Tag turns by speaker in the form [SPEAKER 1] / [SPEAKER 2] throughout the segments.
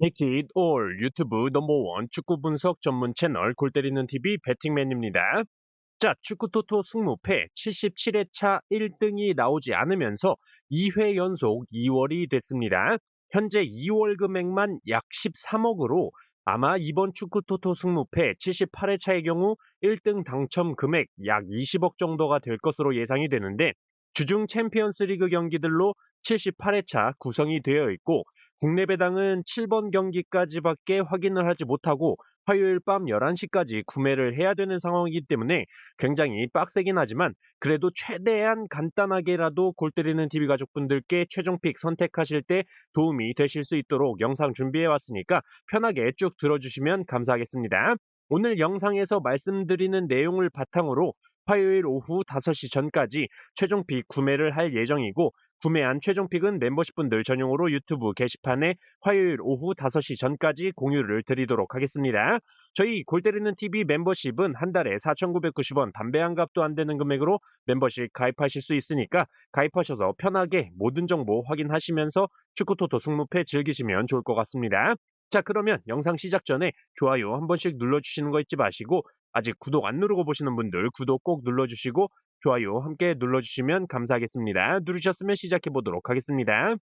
[SPEAKER 1] Take it all 유튜브 넘버원 축구 분석 전문 채널 골 때리는 TV 배팅맨입니다. 자, 축구 토토 승무패 77회차 1등이 나오지 않으면서 2회 연속 2월이 됐습니다. 현재 2월 금액만 약 13억으로 아마 이번 축구 토토 승무패 78회차의 경우 1등 당첨 금액 약 20억 정도가 될 것으로 예상이 되는데 주중 챔피언스 리그 경기들로 78회차 구성이 되어 있고 국내 배당은 7번 경기까지밖에 확인을 하지 못하고 화요일 밤 11시까지 구매를 해야 되는 상황이기 때문에 굉장히 빡세긴 하지만 그래도 최대한 간단하게라도 골 때리는 TV 가족분들께 최종 픽 선택하실 때 도움이 되실 수 있도록 영상 준비해 왔으니까 편하게 쭉 들어주시면 감사하겠습니다. 오늘 영상에서 말씀드리는 내용을 바탕으로 화요일 오후 5시 전까지 최종 픽 구매를 할 예정이고 구매한 최종 픽은 멤버십 분들 전용으로 유튜브 게시판에 화요일 오후 5시 전까지 공유를 드리도록 하겠습니다. 저희 골 때리는 TV 멤버십은 한 달에 4,990원 담배 한 값도 안 되는 금액으로 멤버십 가입하실 수 있으니까 가입하셔서 편하게 모든 정보 확인하시면서 축구토토 승무패 즐기시면 좋을 것 같습니다. 자, 그러면 영상 시작 전에 좋아요 한 번씩 눌러주시는 거 잊지 마시고 아직 구독 안 누르고 보시는 분들 구독 꼭 눌러주시고 좋아요 함께 눌러주시면 감사하겠습니다. 누르셨으면 시작해 보도록 하겠습니다.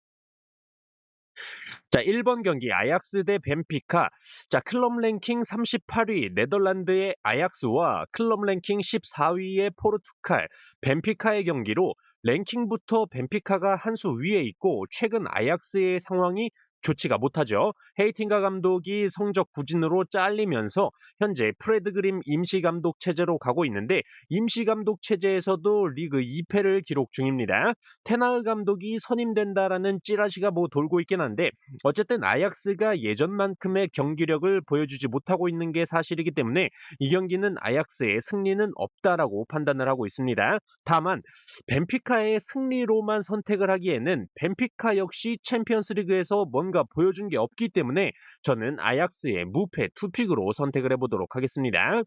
[SPEAKER 1] 자, 1번 경기 아약스 대 벤피카. 자, 클럽 랭킹 38위 네덜란드의 아약스와 클럽 랭킹 14위의 포르투갈 벤피카의 경기로 랭킹부터 벤피카가 한 수 위에 있고 최근 아약스의 상황이 좋지가 못하죠. 헤이팅가 감독이 성적 부진으로 잘리면서 현재 프레드 그림 임시 감독 체제로 가고 있는데 임시 감독 체제에서도 리그 2패를 기록 중입니다. 테나흐 감독이 선임된다라는 찌라시가 뭐 돌고 있긴 한데 어쨌든 아약스가 예전만큼의 경기력을 보여주지 못하고 있는 게 사실이기 때문에 이 경기는 아약스의 승리는 없다라고 판단을 하고 있습니다. 다만 벤피카의 승리로만 선택을 하기에는 벤피카 역시 챔피언스리그에서 뭔가 보여준 게 없기 때문에 저는 아약스의 무패 투픽으로 선택을 해보도록 하겠습니다.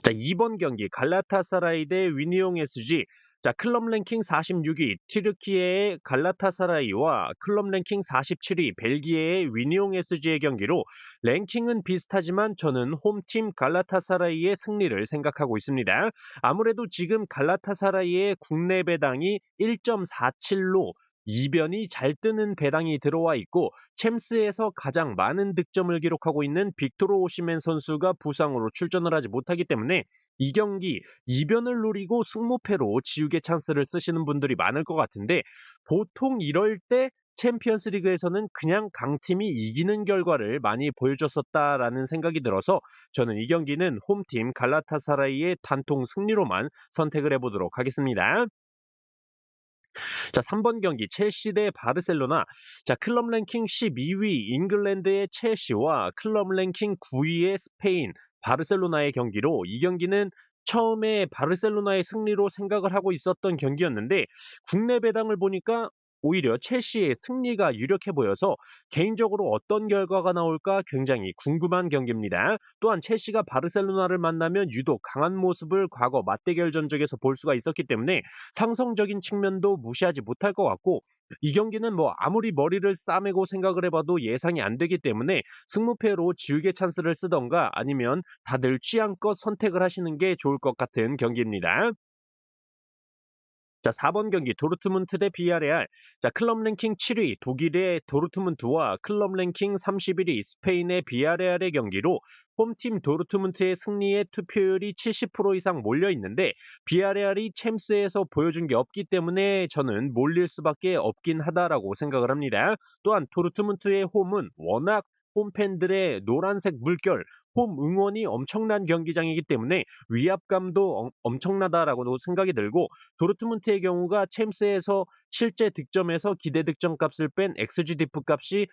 [SPEAKER 1] 자, 2번 경기 갈라타사라이 대 위니옹 SG. 자, 클럽 랭킹 46위 튀르키예의 갈라타사라이와 클럽 랭킹 47위 벨기에의 위니옹 SG의 경기로 랭킹은 비슷하지만 저는 홈팀 갈라타사라이의 승리를 생각하고 있습니다. 아무래도 지금 갈라타사라이의 국내 배당이 1.47로 이변이 잘 뜨는 배당이 들어와 있고 챔스에서 가장 많은 득점을 기록하고 있는 빅토르 오시멘 선수가 부상으로 출전을 하지 못하기 때문에 이 경기 이변을 노리고 승무패로 지우개 찬스를 쓰시는 분들이 많을 것 같은데 보통 이럴 때 챔피언스 리그에서는 그냥 강팀이 이기는 결과를 많이 보여줬었다라는 생각이 들어서 저는 이 경기는 홈팀 갈라타사라이의 단통 승리로만 선택을 해보도록 하겠습니다. 자, 3번 경기 첼시 대 바르셀로나. 자, 클럽 랭킹 12위 잉글랜드의 첼시와 클럽 랭킹 9위의 스페인 바르셀로나의 경기로 이 경기는 처음에 바르셀로나의 승리로 생각을 하고 있었던 경기였는데 국내 배당을 보니까 오히려 첼시의 승리가 유력해 보여서 개인적으로 어떤 결과가 나올까 굉장히 궁금한 경기입니다. 또한 첼시가 바르셀로나를 만나면 유독 강한 모습을 과거 맞대결 전적에서 볼 수가 있었기 때문에 상성적인 측면도 무시하지 못할 것 같고 이 경기는 뭐 아무리 머리를 싸매고 생각을 해봐도 예상이 안 되기 때문에 승무패로 지우개 찬스를 쓰던가 아니면 다들 취향껏 선택을 하시는 게 좋을 것 같은 경기입니다. 자, 4번 경기 도르트문트 대 비아레알. 자, 클럽 랭킹 7위 독일의 도르트문트와 클럽 랭킹 31위 스페인의 비아레알의 경기로 홈팀 도르트문트의 승리의 투표율이 70% 이상 몰려 있는데 비아레알이 챔스에서 보여준 게 없기 때문에 저는 몰릴 수밖에 없긴 하다라고 생각을 합니다. 또한 도르트문트의 홈은 워낙 홈팬들의 노란색 물결 홈 응원이 엄청난 경기장이기 때문에 위압감도 엄청나다라고 생각이 들고 도르트문트의 경우가 챔스에서 실제 득점에서 기대 득점 값을 뺀 XG-디프 값이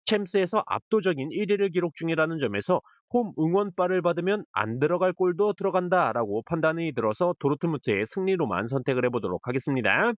[SPEAKER 1] 챔스에서 압도적인 1위를 기록 중이라는 점에서 홈 응원바를 받으면 안 들어갈 골도 들어간다라고 판단이 들어서 도르트문트의 승리로만 선택을 해보도록 하겠습니다.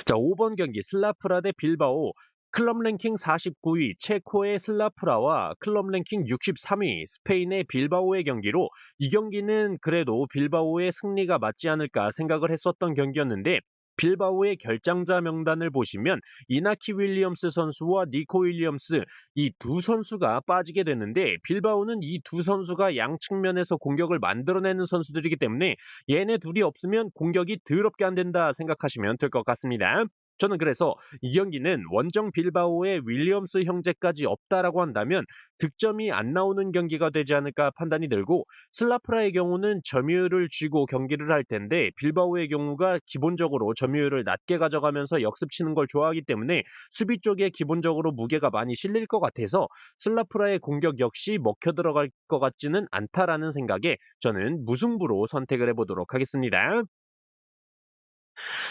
[SPEAKER 1] 자, 5번 경기 슬라프라 대 빌바오. 클럽 랭킹 49위 체코의 슬라프라와 클럽 랭킹 63위 스페인의 빌바오의 경기로 이 경기는 그래도 빌바오의 승리가 맞지 않을까 생각을 했었던 경기였는데 빌바오의 결장자 명단을 보시면 이나키 윌리엄스 선수와 니코 윌리엄스 이 두 선수가 빠지게 되는데 빌바오는 이 두 선수가 양 측면에서 공격을 만들어내는 선수들이기 때문에 얘네 둘이 없으면 공격이 더럽게 안 된다 생각하시면 될 것 같습니다. 저는 그래서 이 경기는 원정 빌바오의 윌리엄스 형제까지 없다라고 한다면 득점이 안 나오는 경기가 되지 않을까 판단이 들고 슬라프라의 경우는 점유율을 쥐고 경기를 할 텐데 빌바오의 경우가 기본적으로 점유율을 낮게 가져가면서 역습 치는 걸 좋아하기 때문에 수비 쪽에 기본적으로 무게가 많이 실릴 것 같아서 슬라프라의 공격 역시 먹혀 들어갈 것 같지는 않다라는 생각에 저는 무승부로 선택을 해보도록 하겠습니다.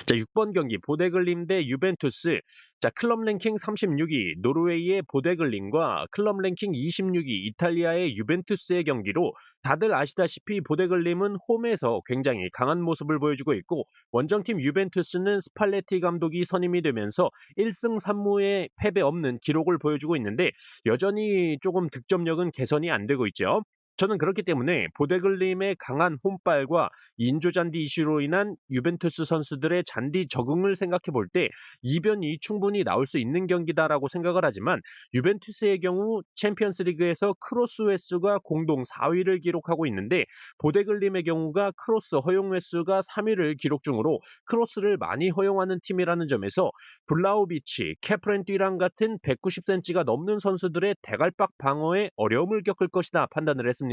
[SPEAKER 1] 자, 6번 경기 보데글림 대 유벤투스. 자, 클럽 랭킹 36위 노르웨이의 보데글림과 클럽 랭킹 26위 이탈리아의 유벤투스의 경기로 다들 아시다시피 보데글림은 홈에서 굉장히 강한 모습을 보여주고 있고 원정팀 유벤투스는 스팔레티 감독이 선임이 되면서 1승 3무의 패배 없는 기록을 보여주고 있는데 여전히 조금 득점력은 개선이 안 되고 있죠. 저는 그렇기 때문에 보데글림의 강한 홈발과 인조 잔디 이슈로 인한 유벤투스 선수들의 잔디 적응을 생각해 볼 때 이변이 충분히 나올 수 있는 경기다라고 생각을 하지만 유벤투스의 경우 챔피언스 리그에서 크로스 횟수가 공동 4위를 기록하고 있는데 보데글림의 경우가 크로스 허용 횟수가 3위를 기록 중으로 크로스를 많이 허용하는 팀이라는 점에서 블라우비치, 캐프렌 띠랑 같은 190cm가 넘는 선수들의 대갈박 방어에 어려움을 겪을 것이다 판단을 했습니다.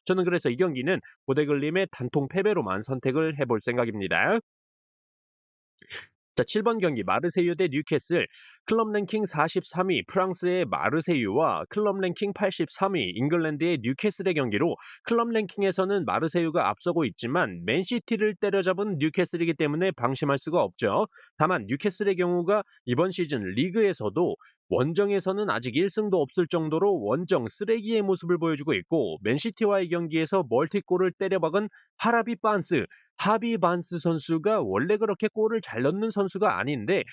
[SPEAKER 1] 저는 그래서 이 경기는 보데글림의 단통 패배로만 선택을 해볼 생각입니다. 자, 7번 경기 마르세유 대 뉴캐슬. 클럽 랭킹 43위 프랑스의 마르세유와 클럽 랭킹 83위 잉글랜드의 뉴캐슬의 경기로 클럽 랭킹에서는 마르세유가 앞서고 있지만 맨시티를 때려잡은 뉴캐슬이기 때문에 방심할 수가 없죠. 다만 뉴캐슬의 경우가 이번 시즌 리그에서도 원정에서는 아직 1승도 없을 정도로 원정 쓰레기의 모습을 보여주고 있고 맨시티와의 경기에서 멀티골을 때려박은 하라비 반스 하비 반스 선수가 원래 그렇게 골을 잘 넣는 선수가 아닌데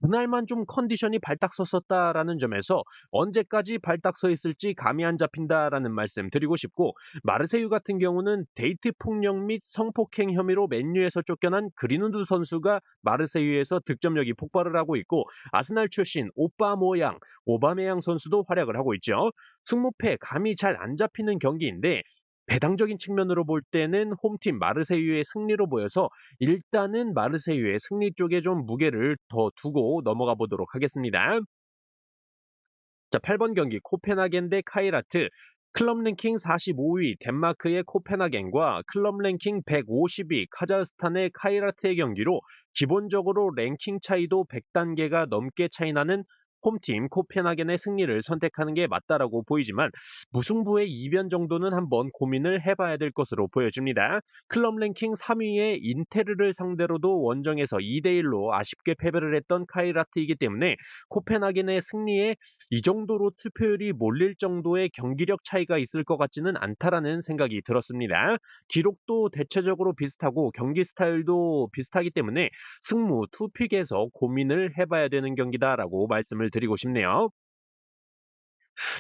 [SPEAKER 1] 그날만 좀 컨디션이 발딱 섰었다라는 점에서 언제까지 발딱 서 있을지 감이 안 잡힌다라는 말씀 드리고 싶고 마르세유 같은 경우는 데이트 폭력 및 성폭행 혐의로 맨유에서 쫓겨난 그린우드 선수가 마르세유에서 득점력이 폭발을 하고 있고 아스날 출신 오바메양 선수도 활약을 하고 있죠. 승무패 감이 잘 안 잡히는 경기인데 배당적인 측면으로 볼 때는 홈팀 마르세유의 승리로 보여서 일단은 마르세유의 승리 쪽에 좀 무게를 더 두고 넘어가 보도록 하겠습니다. 자, 8번 경기 코펜하겐 대 카이라트. 클럽 랭킹 45위 덴마크의 코펜하겐과 클럽 랭킹 150위 카자흐스탄의 카이라트의 경기로 기본적으로 랭킹 차이도 100단계가 넘게 차이 나는 홈팀 코펜하겐의 승리를 선택하는 게 맞다라고 보이지만 무승부의 이변 정도는 한번 고민을 해봐야 될 것으로 보여집니다. 클럽 랭킹 3위의 인테르를 상대로도 원정에서 2대1로 아쉽게 패배를 했던 카이라트이기 때문에 코펜하겐의 승리에 이 정도로 투표율이 몰릴 정도의 경기력 차이가 있을 것 같지는 않다라는 생각이 들었습니다. 기록도 대체적으로 비슷하고 경기 스타일도 비슷하기 때문에 승무 투픽에서 고민을 해봐야 되는 경기다라고 말씀을 드리고 싶네요.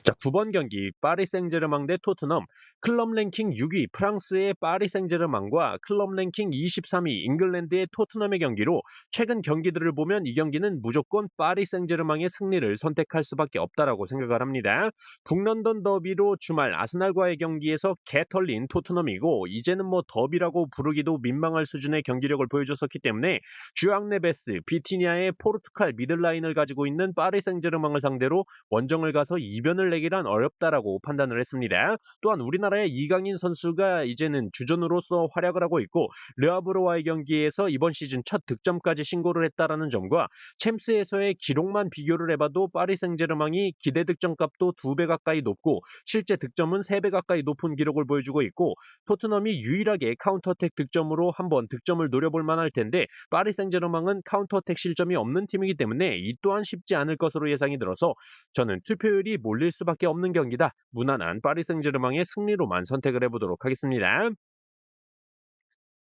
[SPEAKER 1] 자, 9번 경기 파리 생제르맹 대 토트넘. 클럽 랭킹 6위 프랑스의 파리 생제르맹과 클럽 랭킹 23위 잉글랜드의 토트넘의 경기로 최근 경기들을 보면 이 경기는 무조건 파리 생제르맹의 승리를 선택할 수밖에 없다라고 생각을 합니다. 북런던 더비로 주말 아스날과의 경기에서 개 털린 토트넘이고 이제는 뭐 더비라고 부르기도 민망할 수준의 경기력을 보여줬었기 때문에 주앙 네베스, 비티니아의 포르투갈 미들라인을 가지고 있는 파리 생제르맹을 상대로 원정을 가서 이변을 내기란 어렵다라고 판단을 했습니다. 또한 우리나라의 이강인 선수가 이제는 주전으로서 활약을 하고 있고 르아브로와의 경기에서 이번 시즌 첫 득점까지 신고를 했다라는 점과 챔스에서의 기록만 비교를 해봐도 파리 생제르맹이 기대 득점값도 2배 가까이 높고 실제 득점은 3배 가까이 높은 기록을 보여주고 있고 토트넘이 유일하게 카운터어택 득점으로 한번 득점을 노려볼 만할 텐데 파리 생제르맹은 카운터어택 실점이 없는 팀이기 때문에 이 또한 쉽지 않을 것으로 예상이 들어서 저는 투표율이 몰릴 수밖에 없는 경기다. 무난한 파리 생제르맹의 승리로만 선택을 해보도록 하겠습니다.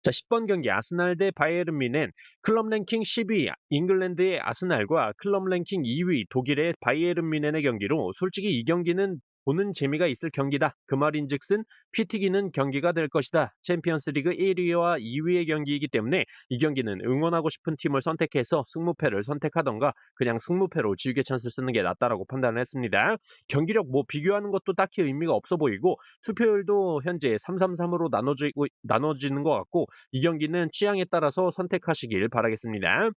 [SPEAKER 1] 자, 10번 경기 아스날 대 바이에른 뮌헨. 클럽 랭킹 10위 잉글랜드의 아스날과 클럽 랭킹 2위 독일의 바이에른 뮌헨의 경기로 솔직히 이 경기는 보는 재미가 있을 경기다. 그 말인즉슨 피 튀기는 경기가 될 것이다. 챔피언스리그 1위와 2위의 경기이기 때문에 이 경기는 응원하고 싶은 팀을 선택해서 승무패를 선택하던가 그냥 승무패로 지우개 찬스를 쓰는 게 낫다라고 판단을 했습니다. 경기력 뭐 비교하는 것도 딱히 의미가 없어 보이고 투표율도 현재 3-3-3으로 나눠지는 것 같고 이 경기는 취향에 따라서 선택하시길 바라겠습니다.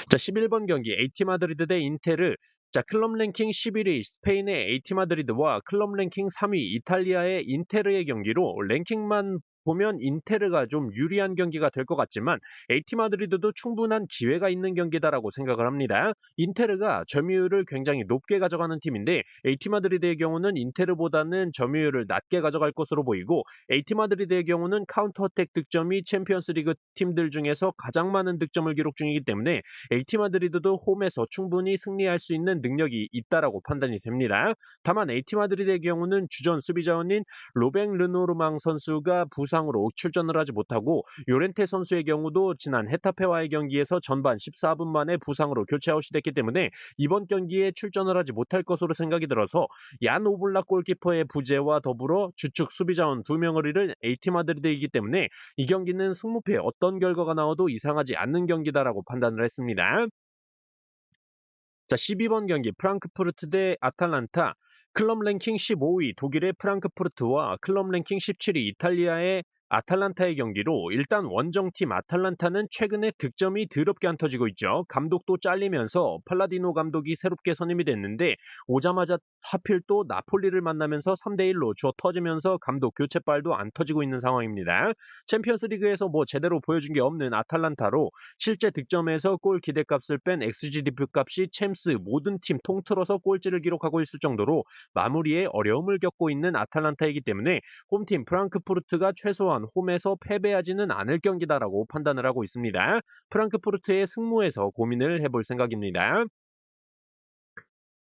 [SPEAKER 1] 자, 11번 경기 AT 마드리드 대 인테르. 자, 클럽 랭킹 11위 스페인의 AT 마드리드와 클럽 랭킹 3위 이탈리아의 인테르의 경기로 랭킹만 보면 인테르가 좀 유리한 경기가 될 것 같지만 AT 마드리드도 충분한 기회가 있는 경기다라고 생각을 합니다. 인테르가 점유율을 굉장히 높게 가져가는 팀인데 AT 마드리드의 경우는 인테르보다는 점유율을 낮게 가져갈 것으로 보이고 AT 마드리드의 경우는 카운터어택 득점이 챔피언스리그 팀들 중에서 가장 많은 득점을 기록 중이기 때문에 AT 마드리드도 홈에서 충분히 승리할 수 있는 능력이 있다라고 판단이 됩니다. 다만 AT 마드리드의 경우는 주전 수비 자원인 로뱅 르노르망 선수가 부상으로 출전을 하지 못하고 요렌테 선수의 경우도 지난 헤타페와의 경기에서 전반 14분 만에 부상으로 교체 아웃이 됐기 때문에 이번 경기에 출전을 하지 못할 것으로 생각이 들어서 얀 오블락 골키퍼의 부재와 더불어 주축 수비 자원 2명을 잃은 AT 마드리드이기 때문에 이 경기는 승무패 어떤 결과가 나와도 이상하지 않는 경기다라고 판단을 했습니다. 자, 12번 경기 프랑크푸르트 대 아탈란타. 클럽 랭킹 15위 독일의 프랑크푸르트와 클럽 랭킹 17위 이탈리아의 아탈란타의 경기로 일단 원정팀 아탈란타는 최근에 득점이 더럽게 안 터지고 있죠. 감독도 잘리면서 팔라디노 감독이 새롭게 선임이 됐는데 오자마자 하필 또 나폴리를 만나면서 3대1로 주어 터지면서 감독 교체빨도 안 터지고 있는 상황입니다. 챔피언스리그에서 뭐 제대로 보여준 게 없는 아탈란타로 실제 득점에서 골 기대값을 뺀 XGDP 값이 챔스 모든 팀 통틀어서 꼴찌를 기록하고 있을 정도로 마무리에 어려움을 겪고 있는 아탈란타이기 때문에 홈팀 프랑크푸르트가 최소한 홈에서 패배하지는 않을 경기다라고 판단을 하고 있습니다. 프랑크푸르트의 승무에서 고민을 해볼 생각입니다.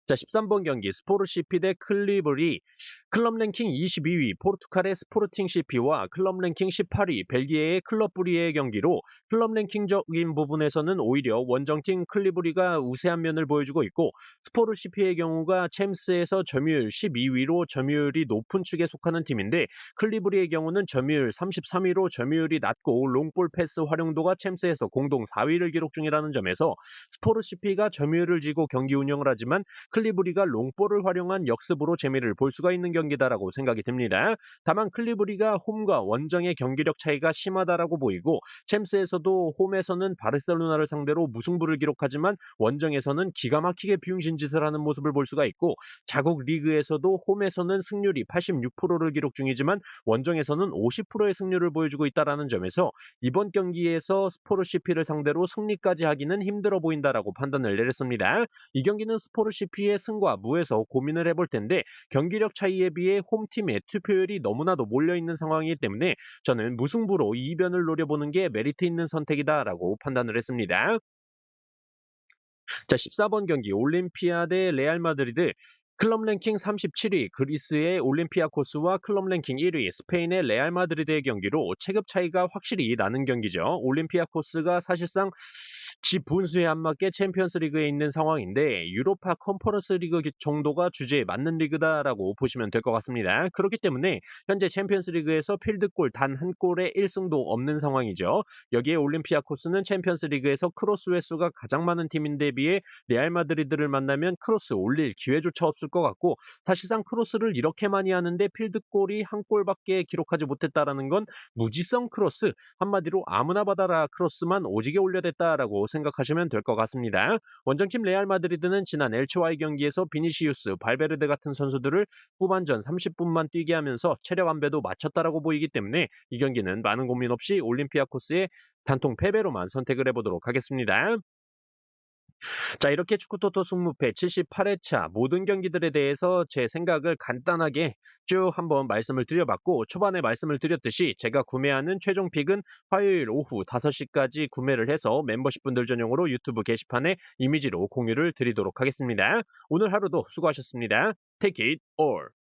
[SPEAKER 1] 자, 13번 경기 스포르 CP 대 클리브리. 클럽 랭킹 22위 포르투갈의 스포르팅 CP와 클럽 랭킹 18위 벨기에의 클럽 브리에의 경기로 클럽 랭킹적인 부분에서는 오히려 원정팀 클리브리가 우세한 면을 보여주고 있고 스포르 CP의 경우가 챔스에서 점유율 12위로 점유율이 높은 축에 속하는 팀인데 클리브리의 경우는 점유율 33위로 점유율이 낮고 롱볼 패스 활용도가 챔스에서 공동 4위를 기록 중이라는 점에서 스포르 CP가 점유율을 쥐고 경기 운영을 하지만 클리브리가 롱볼을 활용한 역습으로 재미를 볼 수가 있는 경기다라고 생각이 듭니다. 다만 클리브리가 홈과 원정의 경기력 차이가 심하다라고 보이고 챔스에서도 홈에서는 바르셀로나를 상대로 무승부를 기록하지만 원정에서는 기가 막히게 비용신짓을 하는 모습을 볼 수가 있고 자국 리그에서도 홈에서는 승률이 86%를 기록 중이지만 원정에서는 50%의 승률을 보여주고 있다라는 점에서 이번 경기에서 스포르 CP를 상대로 승리까지 하기는 힘들어 보인다라고 판단을 내렸습니다. 이 경기는 스포르 CP의 승과 무에서 고민을 해볼 텐데 경기력 차이에 비해 홈팀의 투표율이 너무나도 몰려있는 상황이기 때문에 저는 무승부로 이변을 노려보는 게 메리트 있는 선택이다라고 판단을 했습니다. 자, 14번 경기 올림피아 대 레알 마드리드. 클럽 랭킹 37위 그리스의 올림피아코스와 클럽 랭킹 1위 스페인의 레알 마드리드의 경기로 체급 차이가 확실히 나는 경기죠. 올림피아코스가 사실상 지 분수에 안 맞게 챔피언스 리그에 있는 상황인데 유로파 컨퍼런스 리그 정도가 주제에 맞는 리그다라고 보시면 될 것 같습니다. 그렇기 때문에 현재 챔피언스 리그에서 필드골 단 한 골의 1승도 없는 상황이죠. 여기에 올림피아코스는 챔피언스 리그에서 크로스 횟수가 가장 많은 팀인데 비해 레알 마드리드를 만나면 크로스 올릴 기회조차 없을 것 같고 사실상 크로스를 이렇게 많이 하는데 필드골이 한 골밖에 기록하지 못했다라는 건 무지성 크로스, 한마디로 아무나 받아라 크로스만 오지게 올려댔다라고 생각하시면 될 것 같습니다. 원정팀 레알 마드리드는 지난 엘체와의 경기에서 비니시우스, 발베르데 같은 선수들을 후반전 30분만 뛰게 하면서 체력 안배도 맞췄다라고 보이기 때문에 이 경기는 많은 고민 없이 올림피아코스의 단통 패배로만 선택을 해보도록 하겠습니다. 자, 이렇게 축구토토 승무패 78회차 모든 경기들에 대해서 제 생각을 간단하게 쭉 한번 말씀을 드려봤고 초반에 말씀을 드렸듯이 제가 구매하는 최종 픽은 화요일 오후 5시까지 구매를 해서 멤버십 분들 전용으로 유튜브 게시판에 이미지로 공유를 드리도록 하겠습니다. 오늘 하루도 수고하셨습니다. Take it all.